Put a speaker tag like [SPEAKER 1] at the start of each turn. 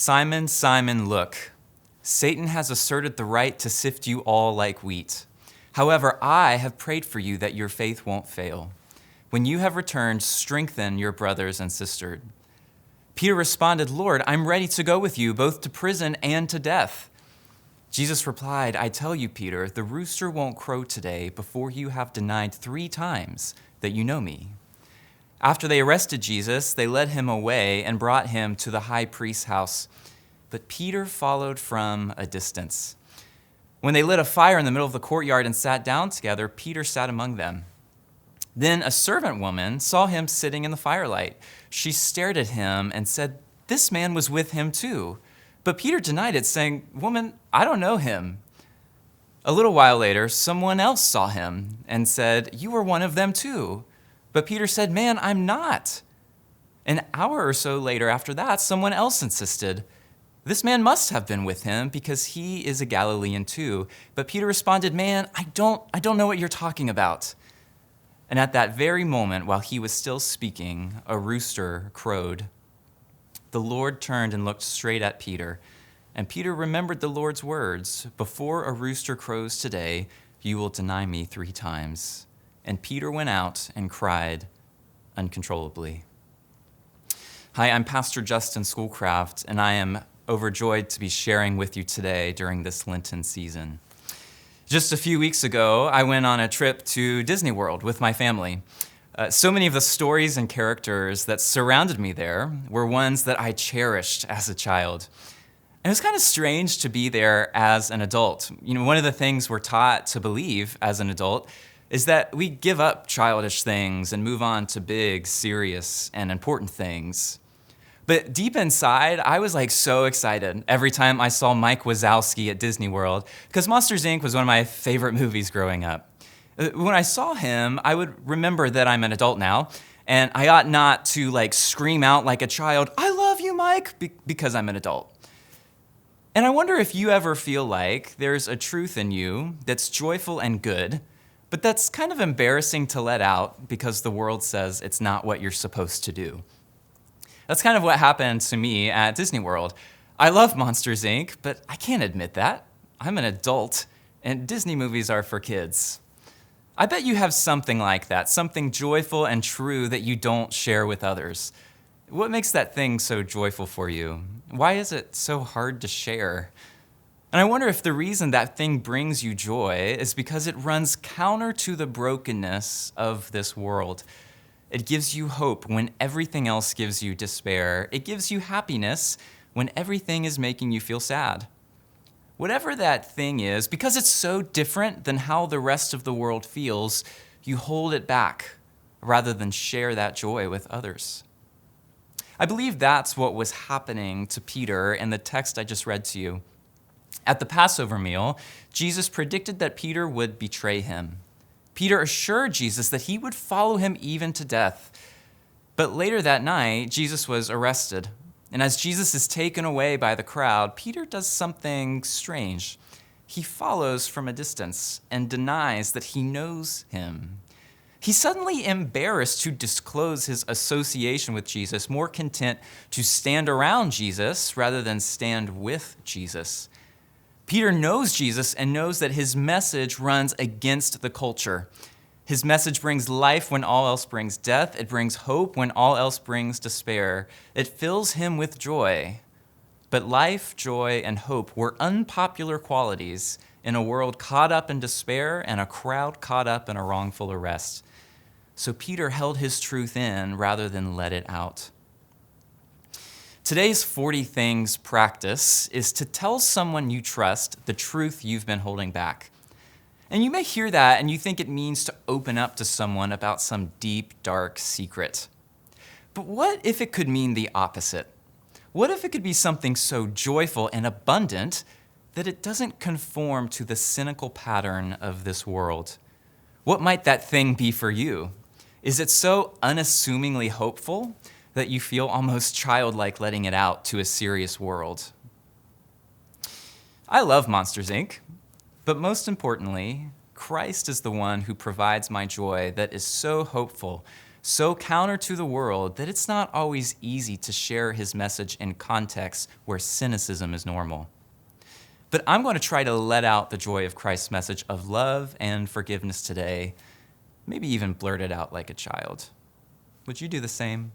[SPEAKER 1] Simon, Simon, look, Satan has asserted the right to sift you all like wheat. However, I have prayed for you that your faith won't fail. When you have returned, strengthen your brothers and sisters. Peter responded, Lord, I'm ready to go with you, both to prison and to death. Jesus replied, I tell you, Peter, the rooster won't crow today before you have denied 3 times that you know me. After they arrested Jesus, they led him away and brought him to the high priest's house. But Peter followed from a distance. When they lit a fire in the middle of the courtyard and sat down together, Peter sat among them. Then a servant woman saw him sitting in the firelight. She stared at him and said, This man was with him too. But Peter denied it, saying, Woman, I don't know him. A little while later, someone else saw him and said, You are one of them too. But Peter said, Man, I'm not. An hour or so later after that, someone else insisted, This man must have been with him because he is a Galilean too. But Peter responded, Man, I don't know what you're talking about. And at that very moment, while he was still speaking, a rooster crowed. The Lord turned and looked straight at Peter, and Peter remembered the Lord's words, Before a rooster crows today, you will deny me 3 times. And Peter went out and cried uncontrollably. Hi, I'm Pastor Justin Schoolcraft, and I am overjoyed to be sharing with you today during this Lenten season. Just a few weeks ago, I went on a trip to Disney World with my family. So many of the stories and characters that surrounded me there were ones that I cherished as a child. And it was kind of strange to be there as an adult. One of the things we're taught to believe as an adult is that we give up childish things and move on to big, serious, and important things. But deep inside, I was so excited every time I saw Mike Wazowski at Disney World, because Monsters, Inc. was one of my favorite movies growing up. When I saw him, I would remember that I'm an adult now, and I ought not to scream out like a child, I love you, Mike, because I'm an adult. And I wonder if you ever feel like there's a truth in you that's joyful and good, but that's kind of embarrassing to let out because the world says it's not what you're supposed to do. That's kind of what happened to me at Disney World. I love Monsters, Inc., but I can't admit that. I'm an adult, and Disney movies are for kids. I bet you have something like that, something joyful and true that you don't share with others. What makes that thing so joyful for you? Why is it so hard to share? And I wonder if the reason that thing brings you joy is because it runs counter to the brokenness of this world. It gives you hope when everything else gives you despair. It gives you happiness when everything is making you feel sad. Whatever that thing is, because it's so different than how the rest of the world feels, you hold it back rather than share that joy with others. I believe that's what was happening to Peter in the text I just read to you. At the Passover meal, Jesus predicted that Peter would betray him. Peter assured Jesus that he would follow him even to death. But later that night, Jesus was arrested. And as Jesus is taken away by the crowd, Peter does something strange. He follows from a distance and denies that he knows him. He's suddenly embarrassed to disclose his association with Jesus, more content to stand around Jesus rather than stand with Jesus. Peter knows Jesus and knows that his message runs against the culture. His message brings life when all else brings death. It brings hope when all else brings despair. It fills him with joy. But life, joy, and hope were unpopular qualities in a world caught up in despair and a crowd caught up in a wrongful arrest. So Peter held his truth in rather than let it out. Today's 40 Things practice is to tell someone you trust the truth you've been holding back. And you may hear that and you think it means to open up to someone about some deep, dark secret. But what if it could mean the opposite? What if it could be something so joyful and abundant that it doesn't conform to the cynical pattern of this world? What might that thing be for you? Is it so unassumingly hopeful that you feel almost childlike letting it out to a serious world? I love Monsters, Inc., but most importantly, Christ is the one who provides my joy that is so hopeful so counter to the world that it's not always easy to share his message in contexts where cynicism is normal. But I'm going to try to let out the joy of Christ's message of love and forgiveness today, maybe even blurt it out like a child. Would you do the same?